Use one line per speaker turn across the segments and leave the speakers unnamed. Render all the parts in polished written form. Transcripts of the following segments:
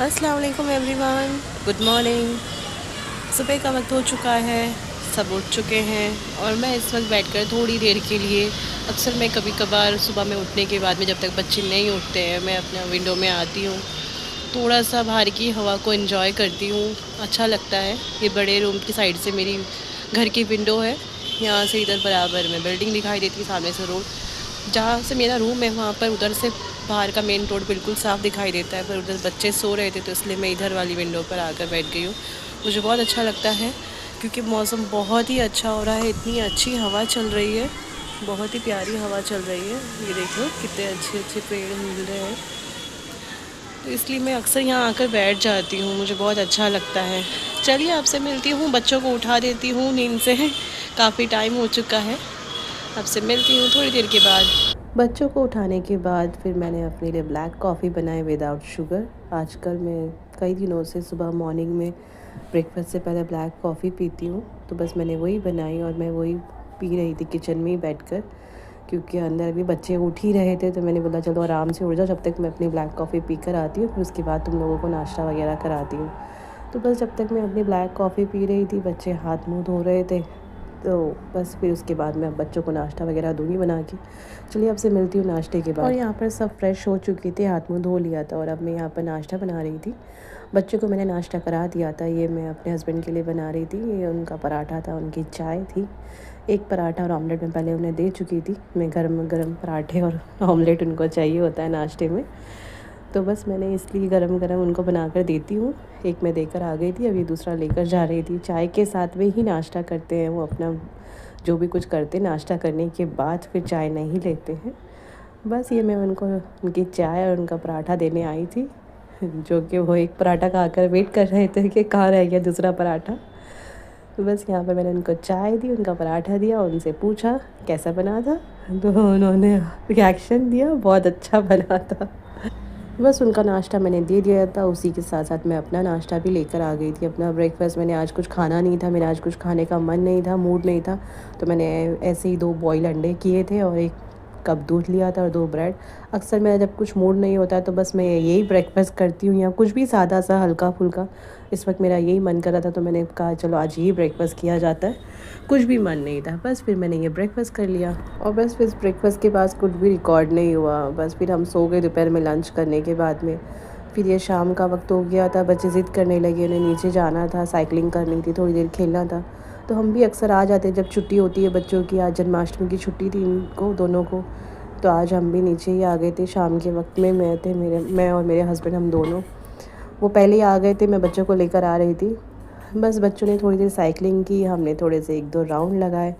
अस्सलाम वालेकुम everyone, good morning. सुबह का वक्त हो चुका है, सब उठ चुके हैं और मैं इस वक्त बैठकर थोड़ी देर के लिए, अक्सर मैं कभी कभार सुबह में उठने के बाद में जब तक बच्चे नहीं उठते हैं मैं अपना विंडो में आती हूँ, थोड़ा सा बाहर की हवा को एंजॉय करती हूँ। अच्छा लगता है। ये बड़े रूम की साइड से मेरी घर की विंडो है, यहाँ से इधर बराबर में बिल्डिंग दिखाई देती है, सामने से रोड। जहाँ से मेरा रूम है वहाँ पर उधर से बाहर का मेन रोड बिल्कुल साफ़ दिखाई देता है, पर उधर बच्चे सो रहे थे तो इसलिए मैं इधर वाली विंडो पर आकर बैठ गई हूँ। मुझे बहुत अच्छा लगता है क्योंकि मौसम बहुत ही अच्छा हो रहा है, इतनी अच्छी हवा चल रही है, बहुत ही प्यारी हवा चल रही है। ये देखो कितने अच्छे अच्छे पेड़ मिल रहे हैं, तो इसलिए मैं अक्सर यहाँ आकर बैठ जाती हूँ, मुझे बहुत अच्छा लगता है। चलिए आपसे मिलती हूँ, बच्चों को उठा देती हूँ नींद से, काफ़ी टाइम हो चुका है। आपसे मिलती हूँ थोड़ी देर के बाद। बच्चों को उठाने के बाद फिर मैंने अपने लिए ब्लैक कॉफ़ी बनाई विदाउट शुगर। आजकल मैं कई दिनों से सुबह मॉर्निंग में ब्रेकफास्ट से पहले ब्लैक कॉफ़ी पीती हूँ, तो बस मैंने वही बनाई और मैं वही पी रही थी किचन में ही बैठकर, क्योंकि अंदर अभी बच्चे उठ ही रहे थे। तो मैंने बोला चलो आराम से उठ जाओ, जब तक मैं अपनी ब्लैक कॉफ़ी पी कर आती हूँ, फिर उसके बाद तुम लोगों को नाश्ता वगैरह कराती हूँ। तो बस जब तक मैं अपनी ब्लैक कॉफ़ी पी रही थी, बच्चे हाथ मुँह धो रहे थे, तो बस फिर उसके बाद मैं बच्चों को नाश्ता वगैरह दूँगी बना के। चलिए आपसे मिलती हूँ नाश्ते के बाद। और यहाँ पर सब फ्रेश हो चुकी थी, हाथ मुँह धो लिया था और अब मैं यहाँ पर नाश्ता बना रही थी। बच्चों को मैंने नाश्ता करा दिया था, ये मैं अपने हस्बैंड के लिए बना रही थी। ये उनका पराठा था, उनकी चाय थी। एक पराठा और ऑमलेट मैं पहले उन्हें दे चुकी थी। मैं गरम गरम पराठे और ऑमलेट उनको चाहिए होता है नाश्ते में, तो बस मैंने इसलिए गरम गरम उनको बनाकर देती हूँ। एक मैं देकर आ गई थी, अभी दूसरा लेकर जा रही थी। चाय के साथ में ही नाश्ता करते हैं वो, अपना जो भी कुछ करते हैं नाश्ता करने के बाद फिर चाय नहीं लेते हैं। बस ये मैं उनको उनकी चाय और उनका पराठा देने आई थी, जो कि वो एक पराठा खाकर वेट कर रहे थे कि कहाँ रह गया दूसरा पराठा। तो बस यहाँ पर मैंने उनको चाय दी, उनका पराठा दिया, उनसे पूछा कैसा बना था, तो उन्होंने रिएक्शन दिया बहुत अच्छा बना था। बस उनका नाश्ता मैंने दे दिया था, उसी के साथ साथ मैं अपना नाश्ता भी लेकर आ गई थी। अपना ब्रेकफास्ट मैंने आज कुछ खाना नहीं था, मेरा आज कुछ खाने का मन नहीं था, मूड नहीं था, तो मैंने ऐसे ही 2 बॉयल अंडे किए थे और 1 कप दूध लिया था और 2 ब्रेड। अक्सर मेरा जब कुछ मूड नहीं होता है तो बस मैं यही ब्रेकफास्ट करती हूँ, या कुछ भी सादा सा हल्का फुल्का। इस वक्त मेरा यही मन कर रहा था तो मैंने कहा चलो आज यही ब्रेकफास्ट किया जाता है। कुछ भी मन नहीं था, बस फिर मैंने ये ब्रेकफास्ट कर लिया और बस फिर ब्रेकफास्ट के बाद कुछ भी रिकॉर्ड नहीं हुआ। बस फिर हम सो गए दोपहर में लंच करने के बाद में। फिर ये शाम का वक्त हो गया था, बच्चे ज़िद करने लगे, उन्हें नीचे जाना था, साइकिलिंग करनी थी, थोड़ी देर खेलना था। तो हम भी अक्सर आ जाते जब छुट्टी होती है बच्चों की। आज जन्माष्टमी की छुट्टी थी इनको दोनों को, तो आज हम भी नीचे ही आ गए थे शाम के वक्त में। मैं और मेरे हस्बैंड हम दोनों, वो पहले ही आ गए थे, मैं बच्चों को लेकर आ रही थी। बस बच्चों ने थोड़ी देर साइकिलिंग की, हमने थोड़े से 1-2 राउंड लगाए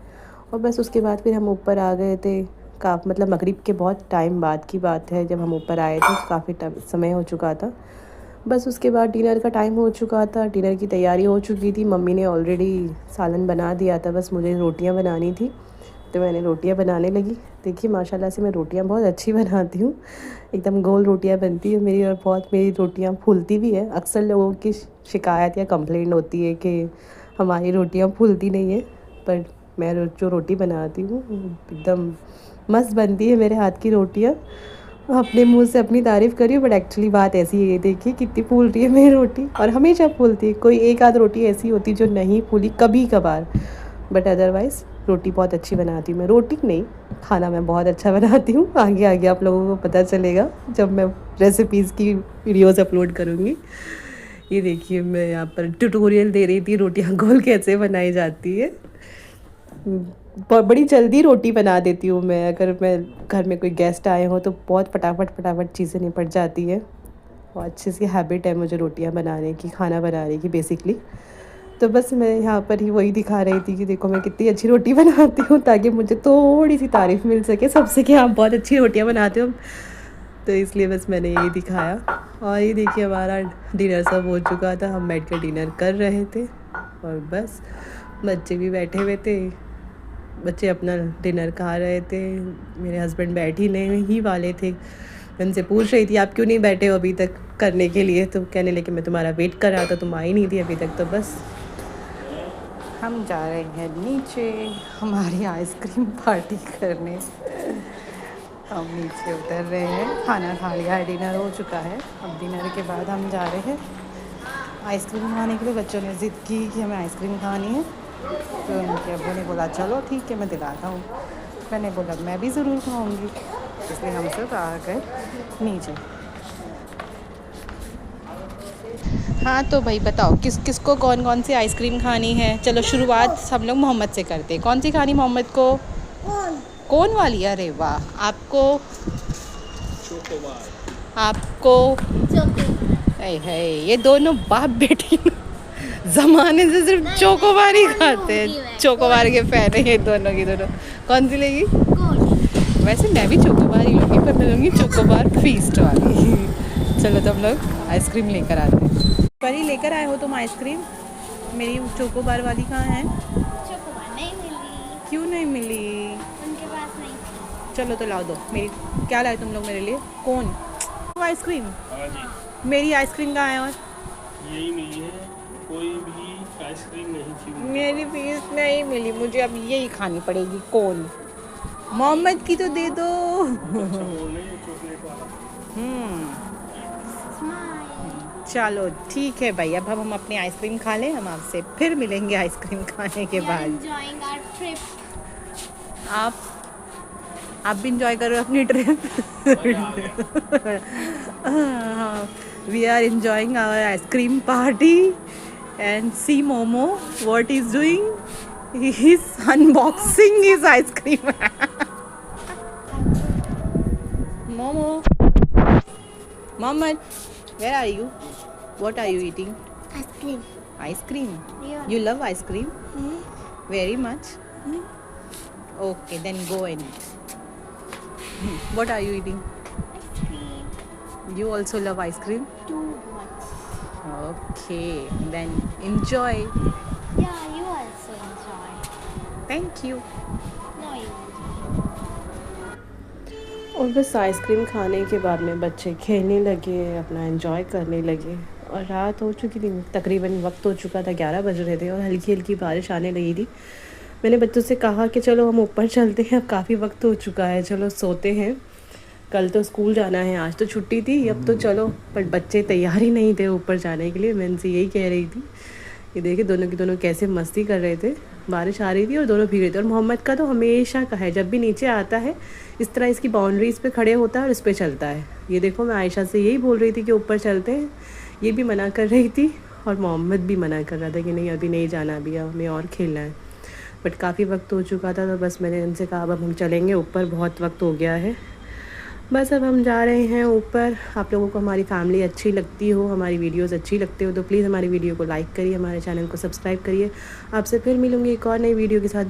और बस उसके बाद फिर हम ऊपर आ गए थे। मतलब मगरिब के बहुत टाइम बाद की बात है, जब हम ऊपर आए थे काफ़ी समय हो चुका था। बस उसके बाद डिनर का टाइम हो चुका था, डिनर की तैयारी हो चुकी थी। मम्मी ने ऑलरेडी सालन बना दिया था, बस मुझे रोटियां बनानी थी, तो मैंने रोटियां बनाने लगी। देखिए माशाल्लाह से मैं रोटियां बहुत अच्छी बनाती हूँ, एकदम गोल रोटियां बनती है मेरी, और बहुत मेरी रोटियां फूलती भी है। अक्सर लोगों की शिकायत या कंप्लेंट होती है कि हमारी रोटियां फूलती नहीं है, पर मैं जो रोटी बनाती हूँ एकदम मस्त बनती है मेरे हाथ की रोटियाँ। अपने मुंह से अपनी तारीफ़ करी, बट एक्चुअली बात ऐसी है। देखिए कितनी फूल रही है मेरी रोटी, और हमेशा फूलती है। कोई एक आध रोटी ऐसी होती जो नहीं फूली कभी कभार, बट अदरवाइज़ रोटी बहुत अच्छी बनाती हूँ मैं। रोटी नहीं, खाना मैं बहुत अच्छा बनाती हूँ। आगे आगे आप लोगों को पता चलेगा जब मैं रेसिपीज़ की वीडियोज़ अपलोड करूँगी। ये देखिए मैं यहाँ पर ट्यूटोरियल दे रही थी रोटियाँ गोल कैसे बनाई जाती है। बड़ी जल्दी रोटी बना देती हूँ मैं, अगर मैं घर में कोई गेस्ट आए हों तो बहुत फटाफट फटाफट चीज़ें निपट जाती है, और अच्छी सी हैबिट है मुझे रोटियाँ बनाने की, खाना बनाने की बेसिकली। तो बस मैं यहाँ पर ही वही दिखा रही थी कि देखो मैं कितनी अच्छी रोटी बनाती हूँ, ताकि मुझे थोड़ी सी तारीफ़ मिल सके सबसे कि आप बहुत अच्छी रोटियाँ बनाते हो। तो इसलिए बस मैंने यही दिखाया। और ये देखिए हमारा डिनर सब हो चुका था, हम बैठ कर डिनर कर रहे थे और बस बच्चे भी बैठे हुए थे। बच्चे अपना डिनर खा रहे थे, मेरे हस्बैंड बैठ ही नहीं ही वाले थे। मैं उनसे पूछ रही थी आप क्यों नहीं बैठे हो अभी तक करने के लिए, तो कहने लगे मैं तुम्हारा वेट कर रहा था, तुम आई नहीं थी अभी तक। तो बस हम जा रहे हैं नीचे हमारी आइसक्रीम पार्टी करने।
हम नीचे उतर रहे हैं, खाना खा लिया है, डिनर हो चुका है। अब डिनर के बाद हम जा रहे हैं आइसक्रीम खाने के लिए। बच्चों ने ज़िद की कि हमें आइसक्रीम खानी है, तो उनके अब्बू ने बोला चलो ठीक है मैं दिलाता हूँ। मैंने बोला मैं भी ज़रूर खाऊँगी, इसलिए हम सब आ गए नीचे। हाँ तो भाई बताओ किस किस को कौन कौन सी आइसक्रीम खानी है। चलो शुरुआत हम लोग मोहम्मद से करते हैं। कौन सी खानी मोहम्मद को? कौन वाली? अरे वाह, आपको? आपको? है ये दोनों बाप बेटी ज़माने से सिर्फ चोकोबार ही खाते हैं। चोकोबार के फैन है ये दोनों की दोनों। कौन सी लेगी? वैसे मैं भी चोकोबार ही लूँगी, पर मैं लूँगी चोकोबार फीस्ट वाली। चलो तो हम लोग आइसक्रीम लेकर आते हैं। पर ही लेकर आए हो तुम आइसक्रीम? मेरी चोकोबार वाली कहाँ है?
चोकोबार नहीं मिली।
क्यों नहीं मिली?
उनके पास नहीं थी।
चलो तो लाओ दो। मेरी क्या लाए तुम लोग मेरे लिए? कौन आइसक्रीम?
हाँ जी,
मेरी आइसक्रीम कहाँ है? और
यही मिली है, कोई भी आइसक्रीम नहीं थी।
मेरी फीस नहीं मिली, मुझे अब यही खानी पड़ेगी। कौन? मोहम्मद की तो दे दो।
अच्छा वो नहीं चॉकलेट वाला।
चलो ठीक है भाई, अब हम अपनी आइसक्रीम खा लें। हम आपसे फिर मिलेंगे आइसक्रीम खाने के बाद।
Enjoying our trip.
आप भी इंजॉय करो अपनी trip. We are enjoying our ice cream party and see Momo what he's doing. He is unboxing his ice cream. Momo, Mohammed, where are you? What are you eating?
Ice cream.
Ice cream.
Yeah.
You love ice cream very much. Okay, then go and eat. What are you eating?
Ice cream.
You also love ice cream?
Too much.
Okay, then enjoy.
Yeah, you also enjoy.
Thank you.
No, you enjoy.
और बस ice cream खाने के बाद में बच्चे खेलने लगे, अपना एंजॉय करने लगे। और रात हो चुकी थी, तकरीबन वक्त हो चुका था, 11 बज रहे थे और हल्की हल्की बारिश आने लगी थी। मैंने बच्चों से कहा कि चलो हम ऊपर चलते हैं, अब काफ़ी वक्त हो चुका है, चलो सोते हैं, कल तो स्कूल जाना है, आज तो छुट्टी थी, अब तो चलो। पर बच्चे तैयार ही नहीं थे ऊपर जाने के लिए। मैं इनसे यही कह रही थी, ये देखिए दोनों की दोनों कैसे मस्ती कर रहे थे। बारिश आ रही थी और दोनों भीग रहे थे। और मोहम्मद का तो हमेशा का है, जब भी नीचे आता है इस तरह इसकी बाउंड्रीज पे खड़े होता है और इस पे चलता है। ये देखो मैं आयशा से यही बोल रही थी कि ऊपर चलते हैं, ये भी मना कर रही थी और मोहम्मद भी मना कर रहा था कि नहीं अभी नहीं जाना, अभी हमें और खेलना है। बट काफ़ी वक्त हो चुका था, तो बस मैंने उनसे कहा अब हम चलेंगे ऊपर, बहुत वक्त हो गया है। बस अब हम जा रहे हैं ऊपर। आप लोगों को हमारी फैमिली अच्छी लगती हो, हमारी वीडियोस अच्छी लगती हो तो प्लीज़ हमारी वीडियो को लाइक करिए, हमारे चैनल को सब्सक्राइब करिए। आपसे फिर मिलूँगी एक और नई वीडियो के साथ।